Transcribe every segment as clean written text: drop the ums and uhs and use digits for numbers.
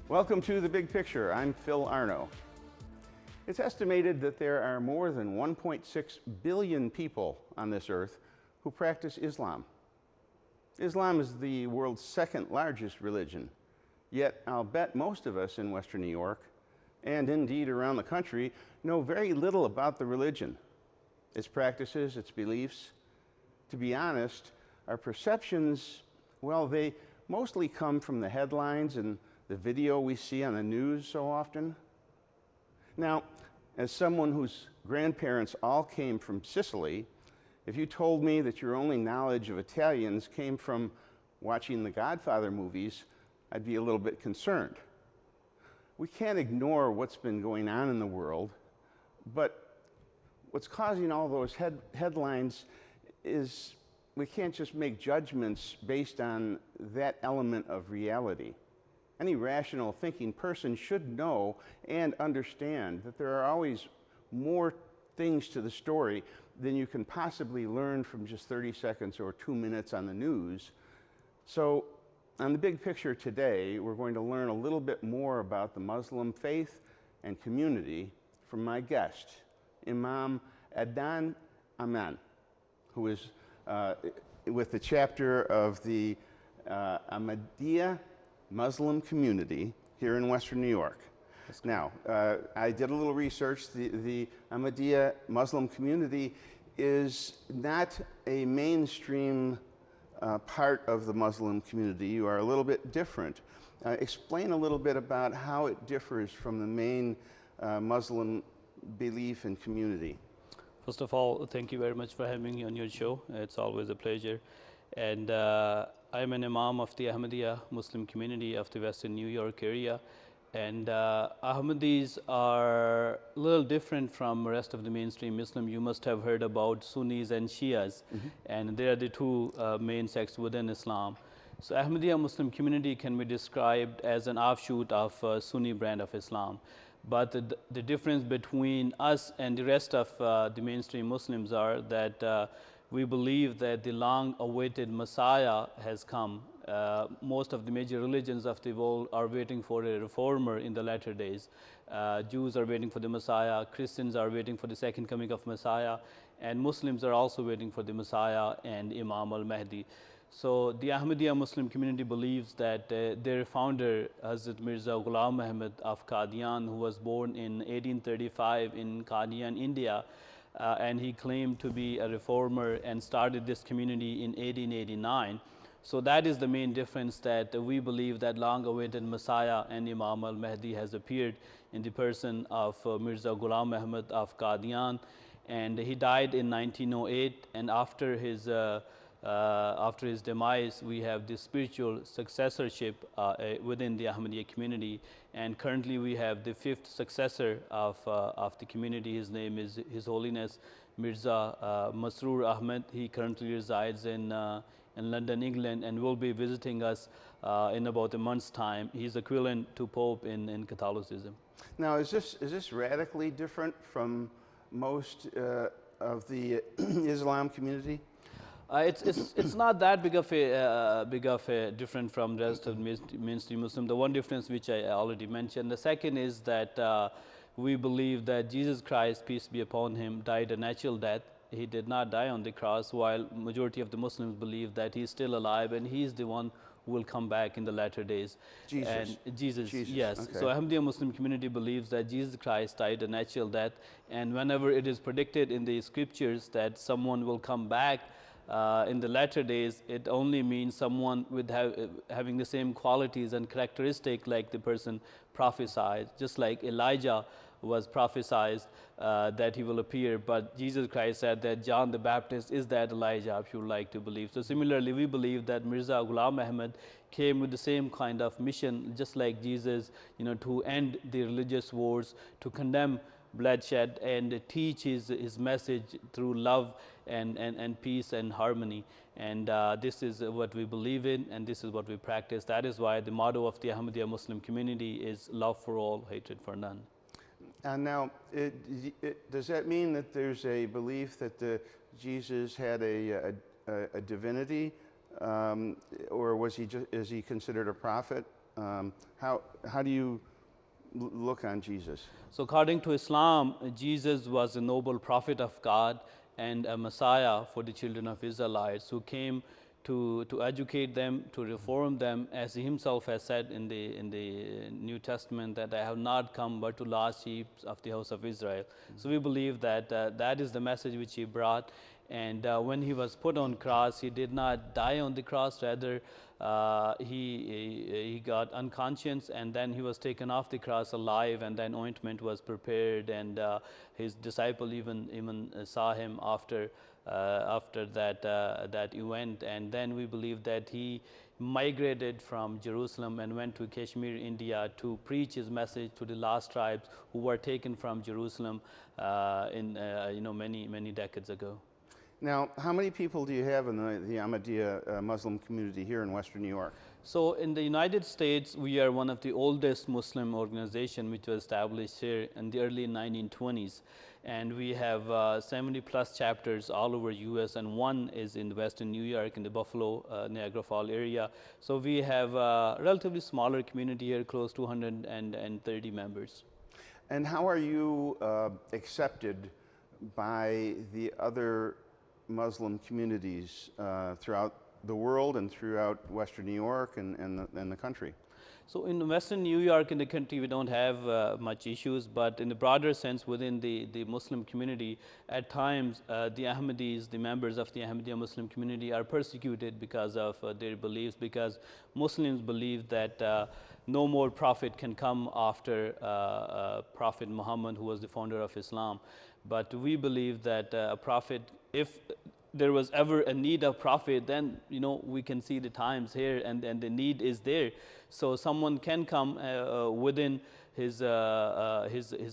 Welcome to The Big Picture. I'm Phil Arno. It's estimated that there are more than 1.6 billion people on this earth who practice Islam. Islam is the world's second largest religion, yet I'll bet most of us in Western New York, and indeed around the country, know very little about the religion, its practices, its beliefs. To be honest, our perceptions, well, they mostly come from the headlines and the video we see on the news so often. Now, as someone whose grandparents all came from Sicily, if you told me that your only knowledge of Italians came from watching the Godfather movies, I'd be a little bit concerned. We can't ignore what's been going on in the world, but what's causing all those headlines is we can't just make judgments based on that element of reality. Any rational thinking person should know and understand that there are always more things to the story than you can possibly learn from just 30 seconds or 2 minutes on the news. So, on The Big Picture today, we're going to learn a little bit more about the Muslim faith and community from my guest, Imam Adnan Aman, who is with the chapter of the Ahmadiyya Muslim community here in Western New York. Now, I did a little research. The Ahmadiyya Muslim community is not a mainstream part of the Muslim community. You are a little bit different. Explain a little bit about how it differs from the main Muslim belief and community. First of all, thank you very much for having me on your show. It's always a pleasure. And I'm an imam of the Ahmadiyya Muslim community of the Western New York area. And Ahmadis are a little different from the rest of the mainstream Muslim. You must have heard about Sunnis and Shias, and they are the two main sects within Islam. So Ahmadiyya Muslim community can be described as an offshoot of Sunni brand of Islam. But the difference between us and the rest of the mainstream Muslims are that we believe that the long-awaited Messiah has come. Most of the major religions of the world are waiting for a reformer in the latter days. Jews are waiting for the Messiah, Christians are waiting for the second coming of Messiah, and Muslims are also waiting for the Messiah and Imam al-Mahdi. So the Ahmadiyya Muslim community believes that their founder, Hazrat Mirza Ghulam Ahmad of Qadian, who was born in 1835 in Qadian, India, and he claimed to be a reformer and started this community in 1889. So that is the main difference, that we believe that long-awaited Messiah and Imam al-Mahdi has appeared in the person of Mirza Ghulam Ahmad of Qadian, and he died in 1908, and after his demise, we have the spiritual successorship within the Ahmadiyya community, and currently we have the fifth successor of the community. His name is His Holiness Mirza Masroor Ahmed. He currently resides in London, England, and will be visiting us in about a month's time. He's equivalent to Pope in Catholicism. Now, is this radically different from most of the Islam community? It's not that big of a different from the rest of the mainstream Muslim. The one difference which I already mentioned. The second is that we believe that Jesus Christ, peace be upon him, died a natural death. He did not die on the cross, while majority of the Muslims believe that he's still alive and he's the one who will come back in the latter days. Jesus. And Jesus, yes. Okay. So Ahmadiyya Muslim community believes that Jesus Christ died a natural death, and whenever it is predicted in the scriptures that someone will come back in the latter days, it only means someone with having the same qualities and characteristic like the person prophesied, just like Elijah was prophesied that he will appear, but Jesus Christ said that John the Baptist is that Elijah, if you would like to believe. So similarly, we believe that Mirza Ghulam Ahmad came with the same kind of mission, just like Jesus, to end the religious wars, to condemn bloodshed, and teach his message through love and peace and harmony. And this is what we believe in, and this is what we practice. That is why the motto of the Ahmadiyya Muslim community is love for all, hatred for none. And now, does that mean that there's a belief that Jesus had a divinity, or is he considered a prophet? How do you look on Jesus? So according to Islam, Jesus was a noble prophet of God and a Messiah for the children of Israelites who came to educate them, to reform them, as he himself has said in the New Testament, that I have not come but to lost sheep of the house of Israel. So we believe that that is the message which he brought. And when he was put on cross, he did not die on the cross. Rather, he got unconscious, and then he was taken off the cross alive, and then ointment was prepared, and his disciple even saw him after that event. And then we believe that he migrated from Jerusalem and went to Kashmir, India, to preach his message to the lost tribes who were taken from Jerusalem in many decades ago. Now, how many people do you have in the Ahmadiyya Muslim community here in Western New York? So in the United States, we are one of the oldest Muslim organization which was established here in the early 1920s. And we have 70 plus chapters all over US, and one is in Western New York in the Buffalo, Niagara Falls area. So we have a relatively smaller community here, close to 130 members. And how are you accepted by the other Muslim communities throughout the world and throughout Western New York and the country? So in Western New York, in the country, we don't have much issues, but in the broader sense, within the Muslim community, at times the Ahmadis, the members of the Ahmadiyya Muslim community, are persecuted because of their beliefs, because Muslims believe that no more prophet can come after Prophet Muhammad, who was the founder of Islam. But we believe that a prophet, if there was ever a need of prophet, then we can see the times here, and the need is there. So someone can come within his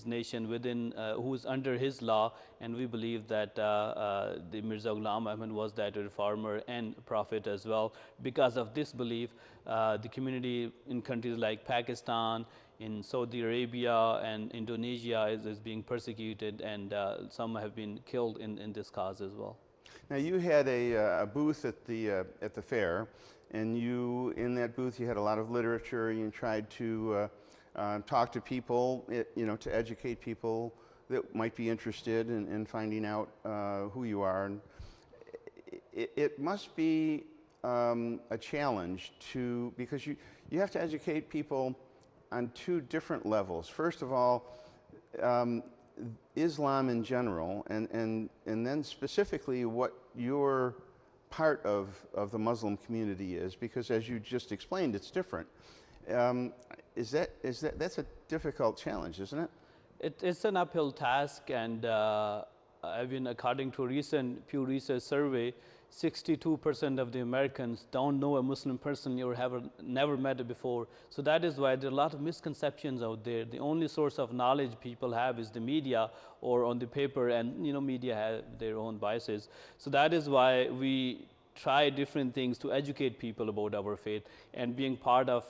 nation, within who is under his law, and we believe that the Mirza Ghulam Ahmad was that reformer and prophet as well. Because of this belief, the community in countries like Pakistan, in Saudi Arabia and Indonesia is being persecuted, and some have been killed in this cause as well. Now, you had a booth at the fair, and in that booth you had a lot of literature. You tried to talk to people, to educate people that might be interested in finding out who you are. And it must be a challenge because you have to educate people on two different levels. First of all, Islam in general, and then specifically what your part of the Muslim community is, because as you just explained, it's different. That's a difficult challenge, isn't it? It's an uphill task, and according to a recent Pew Research survey, 62% of the Americans don't know a Muslim personally or have never met it before. So that is why there are a lot of misconceptions out there. The only source of knowledge people have is the media or on the paper, and media have their own biases. So that is why we try different things to educate people about our faith, and being part of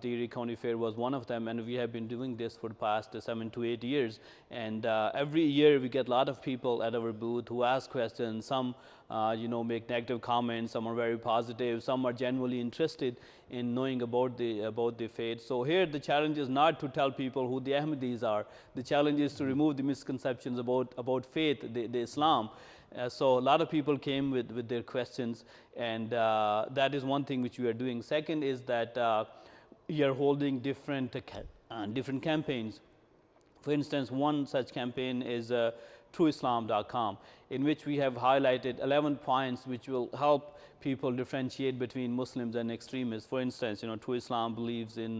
the Erie County Fair was one of them, and we have been doing this for the past 7 to 8 years. And every year we get a lot of people at our booth who ask questions. Some make negative comments, some are very positive, some are genuinely interested in knowing about the faith. So here the challenge is not to tell people who the Ahmadis are. The challenge is to remove the misconceptions about faith, the Islam. So a lot of people came with their questions, and that is one thing which we are doing. Second is that we are holding different campaigns. For instance, one such campaign is trueislam.com, in which we have highlighted 11 points which will help people differentiate between Muslims and extremists. For instance, True Islam believes in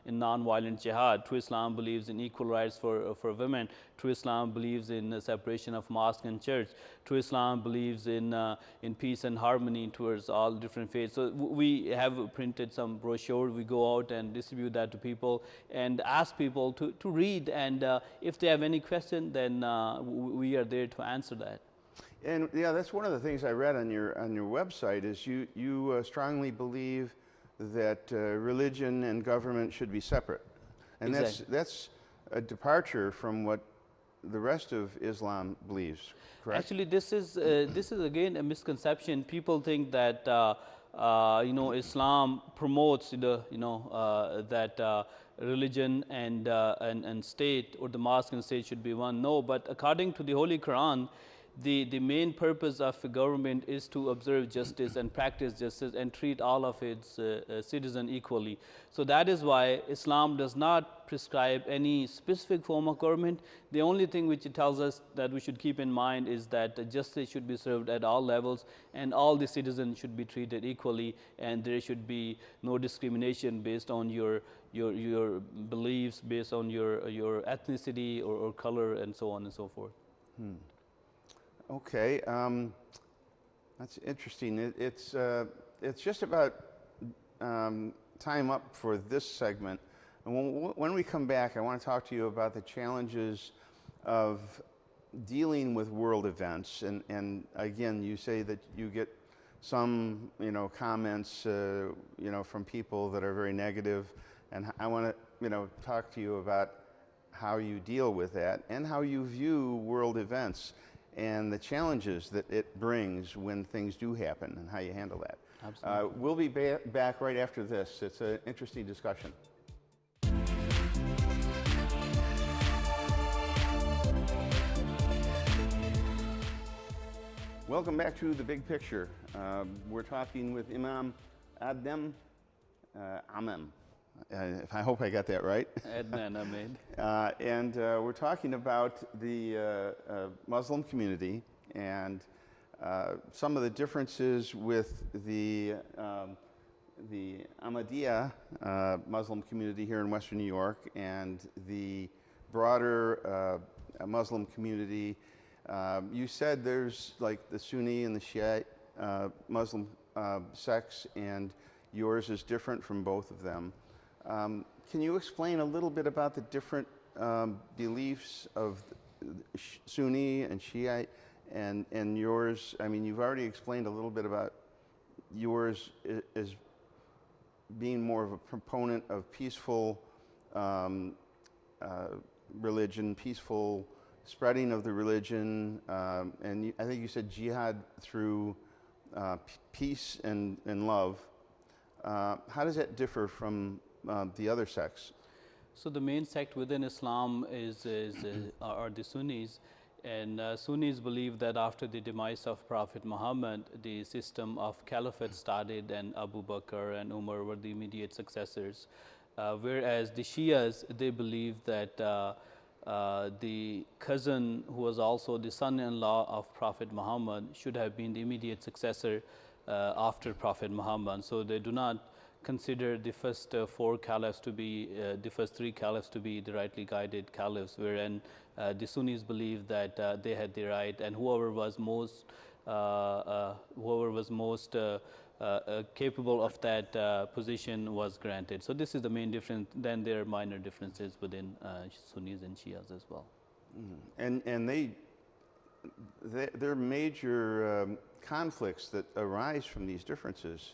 non-violent jihad. True Islam believes in equal rights for women. True Islam believes in separation of mosque and church. True Islam believes in peace and harmony towards all different faiths. So we have printed some brochure. We go out and distribute that to people and ask people to read. And if they have any question, then we are there to answer that. And yeah, that's one of the things I read on your website is you strongly believe that religion and government should be separate, and exactly. that's a departure from what the rest of Islam believes. Correct? Actually, this is again a misconception. People think that Islam promotes that religion and state, or the mosque and state should be one. No, but according to the Holy Quran, the main purpose of a government is to observe justice and practice justice and treat all of its citizens equally. So that is why Islam does not prescribe any specific form of government. The only thing which it tells us that we should keep in mind is that justice should be served at all levels, and all the citizens should be treated equally, and there should be no discrimination based on your beliefs, based on your ethnicity or color, and so on and so forth. Okay, that's interesting. It's just about time up for this segment. And when we come back, I want to talk to you about the challenges of dealing with world events. And again, you say that you get some, comments, from people that are very negative. And I want to, talk to you about how you deal with that and how you view world events and the challenges that it brings when things do happen and how you handle that. Absolutely. We'll be back right after this. It's an interesting discussion. Welcome back to The Big Picture. We're talking with Imam Adnan Amem. I hope I got that right. Adnan Ahmed. And we're talking about the Muslim community and some of the differences with the Ahmadiyya Muslim community here in Western New York and the broader Muslim community. You said there's like the Sunni and the Shiite Muslim sects, and yours is different from both of them. Can you explain a little bit about the different beliefs of Sunni and Shiite and yours? I mean, you've already explained a little bit about yours as being more of a proponent of peaceful religion, peaceful spreading of the religion, and I think you said jihad through peace and love. How does that differ from the other sects? So the main sect within Islam are the Sunnis, and Sunnis believe that after the demise of Prophet Muhammad, the system of caliphate started, and Abu Bakr and Umar were the immediate successors. Whereas the Shias, they believe that the cousin, who was also the son-in-law of Prophet Muhammad, should have been the immediate successor after Prophet Muhammad. So they do not consider the first four caliphs to be, the first three caliphs to be the rightly guided caliphs, wherein the Sunnis believe that they had the right, and whoever was most capable of that position was granted. So this is the main difference. Then there are minor differences within Sunnis and Shias as well. And there are major conflicts that arise from these differences.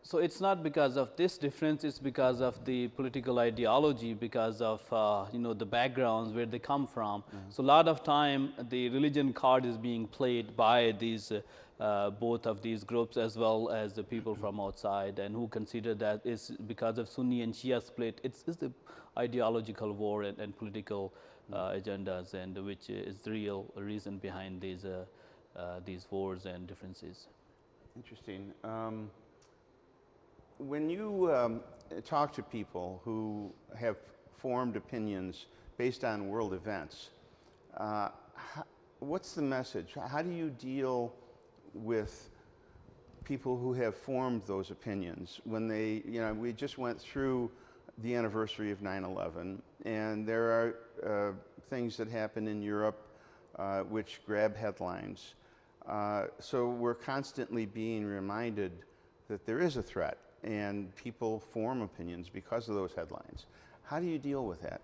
So it's not because of this difference, it's because of the political ideology, because of the backgrounds where they come from. So a lot of time the religion card is being played by these both of these groups, as well as the people from outside, and who consider that is because of Sunni and Shia split. It's the ideological war and political agendas, and which is the real reason behind these wars and differences. Interesting. When you talk to people who have formed opinions based on world events, what's the message? How do you deal with people who have formed those opinions when they, we just went through the anniversary of 9/11, and there are things that happen in Europe which grab headlines. So we're constantly being reminded that there is a threat, and people form opinions because of those headlines. How do you deal with that?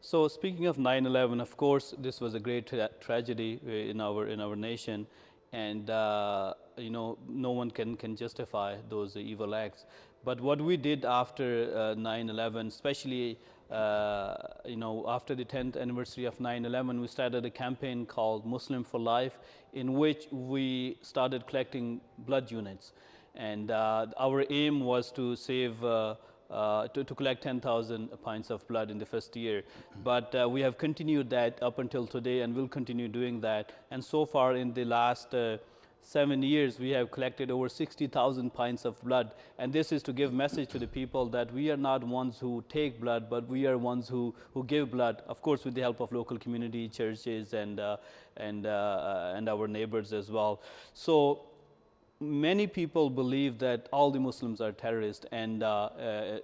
So speaking of 9/11, of course, this was a great tragedy in our nation, and no one can justify those evil acts. But what we did after 9/11, especially after the 10th anniversary of 9/11, we started a campaign called Muslim for Life, in which we started collecting blood units. And our aim was to save, to collect 10,000 pints of blood in the first year. But we have continued that up until today, and will continue doing that. And so far in the last 7 years, we have collected over 60,000 pints of blood. And this is to give message to the people that we are not ones who take blood, but we are ones who give blood, of course, with the help of local community, churches, and our neighbors as well. So many people believe that all the Muslims are terrorists, and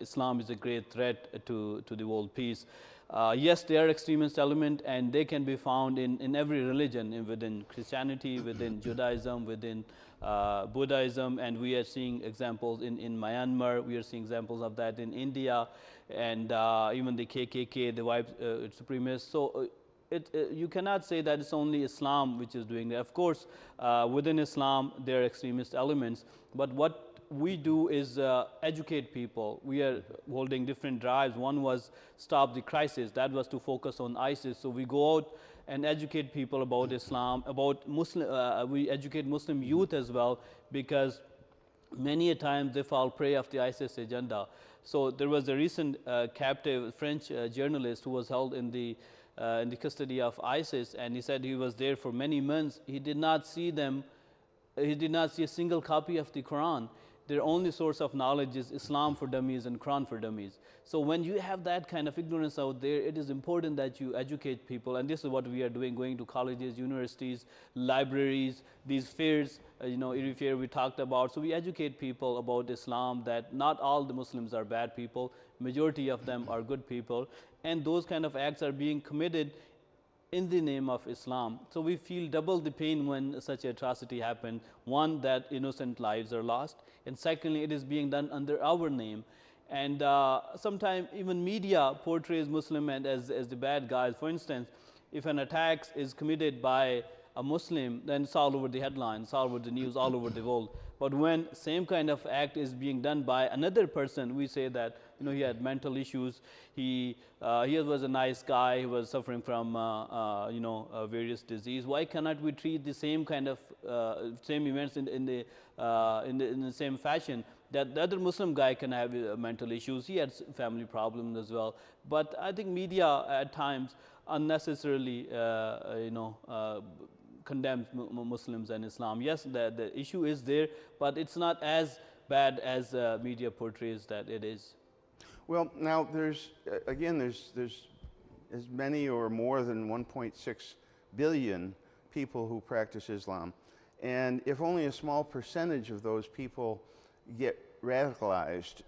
Islam is a great threat to the world peace. Yes, they are extremist element, and they can be found in every religion, within Christianity, within Judaism, within Buddhism, and we are seeing examples in Myanmar. We are seeing examples of that in India, and even the KKK, the white supremacists. So you cannot say that it's only Islam which is doing that. Of course, within Islam, there are extremist elements, but what we do is educate people. We are holding different drives. One was Stop the Crisis. That was to focus on ISIS. So we go out and educate people about Islam, about Muslim. We educate Muslim youth as well, because many a time they fall prey of the ISIS agenda. So there was a recent captive French journalist who was held in the custody of ISIS, and he said he was there for many months. He did not see them. He did not see a single copy of the Quran. Their only source of knowledge is Islam for dummies and Quran for dummies. So when you have that kind of ignorance out there, it is important that you educate people, and this is what we are doing, going to colleges, universities, libraries, these fairs, every fair we talked about. So we educate people about Islam, that not all the Muslims are bad people, majority of them are good people, and those kind of acts are being committed in the name of Islam. So we feel double the pain when such atrocity happened. One, that innocent lives are lost, and secondly, it is being done under our name. And sometimes even media portrays Muslim as the bad guys. For instance, if an attack is committed by a Muslim, then it's all over the headlines, all over the news, all over the world. But when same kind of act is being done by another person, we say that he had mental issues. He was a nice guy. He was suffering from various disease. Why cannot we treat the same kind of same events in the same fashion? That the other Muslim guy can have mental issues. He had family problems as well. But I think media at times unnecessarily condemns Muslims and Islam. Yes, the issue is there, but it's not as bad as media portrays that it is. Well, now there's as many or more than 1.6 billion people who practice Islam, and if only a small percentage of those people get radicalized,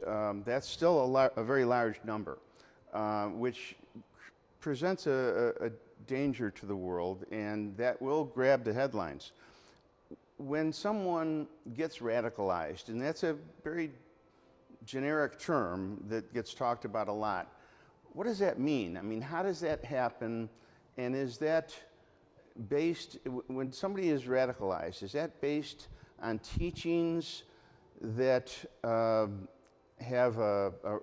that's still a very large number, which presents a danger to the world, and that will grab the headlines. When someone gets radicalized, and that's a very generic term that gets talked about a lot, what does that mean? I mean, how does that happen? And is that based, when somebody is radicalized, is that based on teachings that have a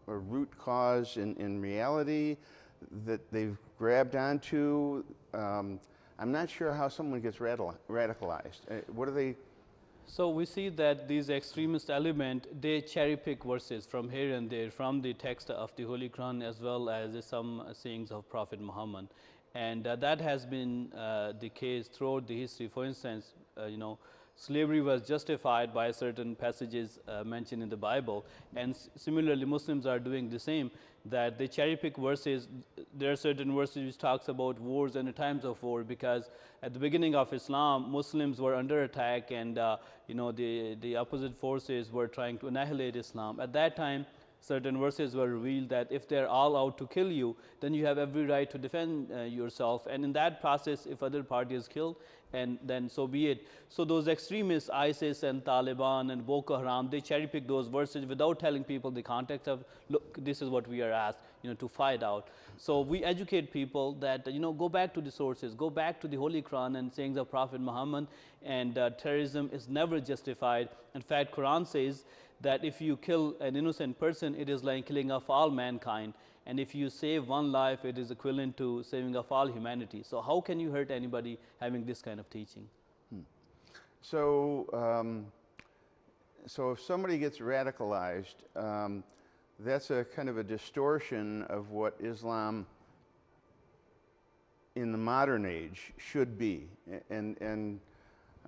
root cause in reality that they've grabbed onto? I'm not sure how someone gets radicalized. What are they? So we see that these extremist element, they cherry pick verses from here and there, from the text of the Holy Quran as well as some sayings of Prophet Muhammad. And that has been the case throughout the history. For instance, slavery was justified by certain passages mentioned in the Bible, and similarly Muslims are doing the same, that they cherry pick verses. There are certain verses which talks about wars and the times of war, because at the beginning of Islam, Muslims were under attack, and the opposite forces were trying to annihilate Islam. At that time, certain verses were revealed that if they're all out to kill you, then you have every right to defend yourself. And in that process, if other party is killed, and then so be it. So those extremists, ISIS and Taliban and Boko Haram, they cherry pick those verses without telling people the context of, look, this is what we are asked, to fight out. So we educate people that, go back to the sources, go back to the Holy Quran and sayings of Prophet Muhammad, and terrorism is never justified. In fact, Quran says that if you kill an innocent person, it is like killing of all mankind. and if you save one life, it is equivalent to saving of all humanity. So how can you hurt anybody having this kind of teaching? So, so if somebody gets radicalized, that's a kind of a distortion of what Islam in the modern age should be. And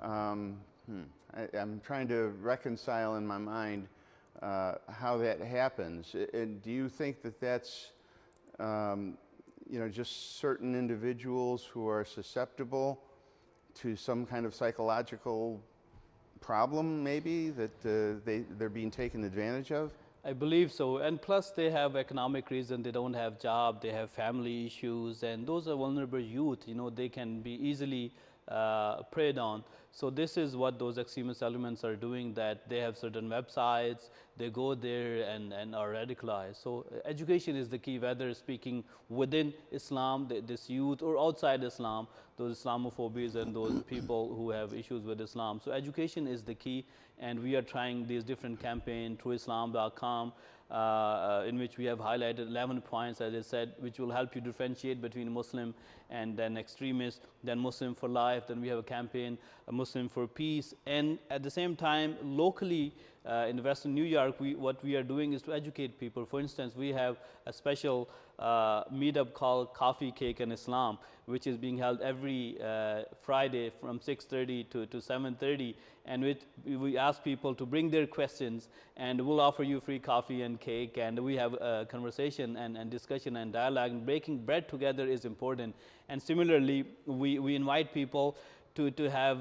I'm trying to reconcile in my mind how that happens. And do you think that that's just certain individuals who are susceptible to some kind of psychological problem, maybe, that they're being taken advantage of? I believe so, and plus they have economic reason. They don't have job, they have family issues, and those are vulnerable youth. They can be easily preyed on. So this is what those extremist elements are doing, that they have certain websites, they go there and are radicalized. So education is the key, whether speaking within Islam, this youth, or outside Islam, those Islamophobes and those people who have issues with Islam. So education is the key, and we are trying these different campaigns through Islam.com, in which we have highlighted 11 points, as I said, which will help you differentiate between Muslim and then extremist, then Muslim for life. Then we have a campaign, a Muslim for peace. And at the same time, locally in Western New York, what we are doing is to educate people. For instance, we have a special meetup called Coffee, Cake, and Islam, which is being held every Friday from 6:30 to 7:30, and we ask people to bring their questions, and we'll offer you free coffee and cake, and we have a conversation and discussion and dialogue. And breaking bread together is important. And similarly, we invite people to have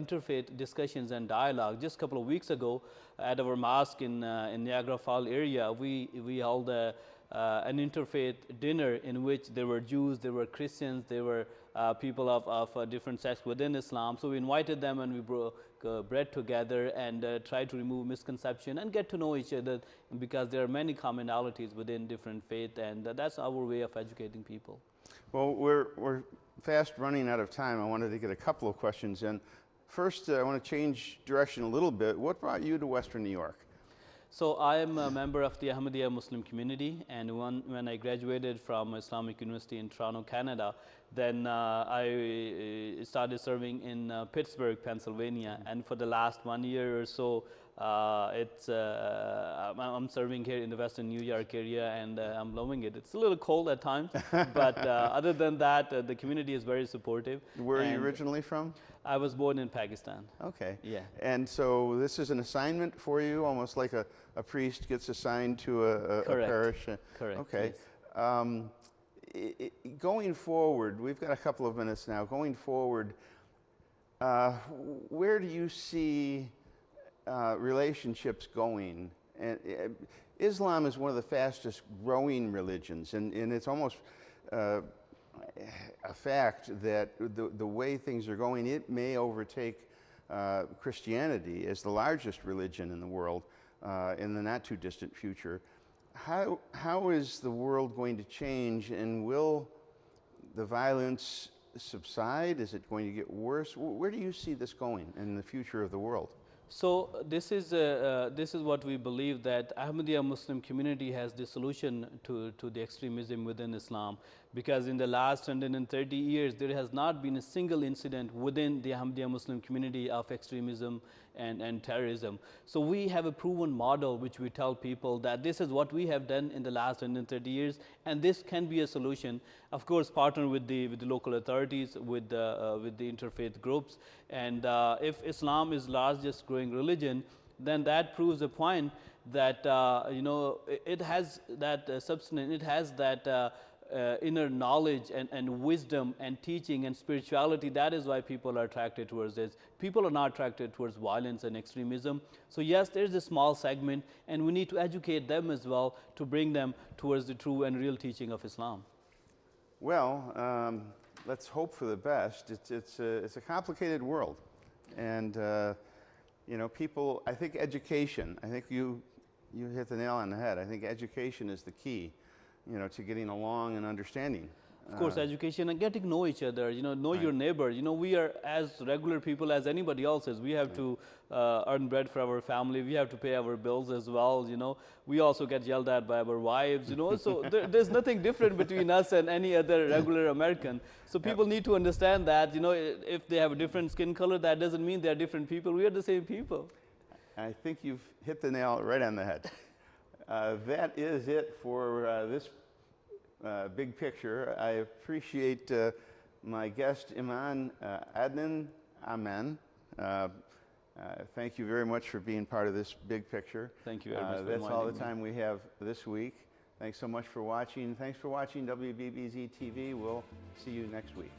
interfaith discussions and dialogue. Just a couple of weeks ago, at our mosque in Niagara Falls area, we held an interfaith dinner in which there were Jews, there were Christians, there were people of different sects within Islam. So we invited them, and we broke bread together and tried to remove misconception and get to know each other, because there are many commonalities within different faith, and that's our way of educating people. Well, we're fast running out of time. I wanted to get a couple of questions in. First, I want to change direction a little bit. What brought you to Western New York? So I am a member of the Ahmadiyya Muslim community, and when I graduated from Islamic University in Toronto, Canada, then I started serving in Pittsburgh, Pennsylvania, and for the last 1 year or so, I'm serving here in the Western New York area, and I'm loving it. It's a little cold at times, but other than that, the community is very supportive. Where are you originally from? I was born in Pakistan. Okay. Yeah. And so this is an assignment for you, almost like a priest gets assigned to a parish? Correct. Okay. Yes. Going forward, we've got a couple of minutes now. Going forward, where do you see relationships going? And Islam is one of the fastest growing religions, and it's almost a fact that the way things are going, it may overtake Christianity as the largest religion in the world in the not too distant future. How is the world going to change, and will the violence subside? Is it going to get worse? Where do you see this going in the future of the world? So this is what we believe, that Ahmadiyya Muslim community has the solution to the extremism within Islam, because in the last 130 years there has not been a single incident within the Ahmadiyya Muslim community of extremism and terrorism. So we have a proven model which we tell people that this is what we have done in the last 130 years, and this can be a solution. Of course, partner with the local authorities, with the interfaith groups, and if Islam is largest growing religion, then that proves the point that it has that substance, it has that inner knowledge and wisdom and teaching and spirituality. That is why people are attracted towards this. People are not attracted towards violence and extremism. So yes, there's a small segment, and we need to educate them as well to bring them towards the true and real teaching of Islam. Well, let's hope for the best. It's a complicated world, and people. I think education. I think you hit the nail on the head. I think education is the key, to getting along and understanding. Of course, education and getting to know each other, know your neighbor. We are as regular people as anybody else is. We have to earn bread for our family. We have to pay our bills as well, We also get yelled at by our wives, So there's nothing different between us and any other regular American. So people need to understand that, if they have a different skin color, that doesn't mean they're different people. We are the same people. I think you've hit the nail right on the head. That is it for this big picture. I appreciate my guest, Iman Adnan Aman. Thank you very much for being part of this big picture. Thank you very much for That's all the inviting me. time we have this week. Thanks so much for watching. Thanks for watching WBBZ-TV. We'll see you next week.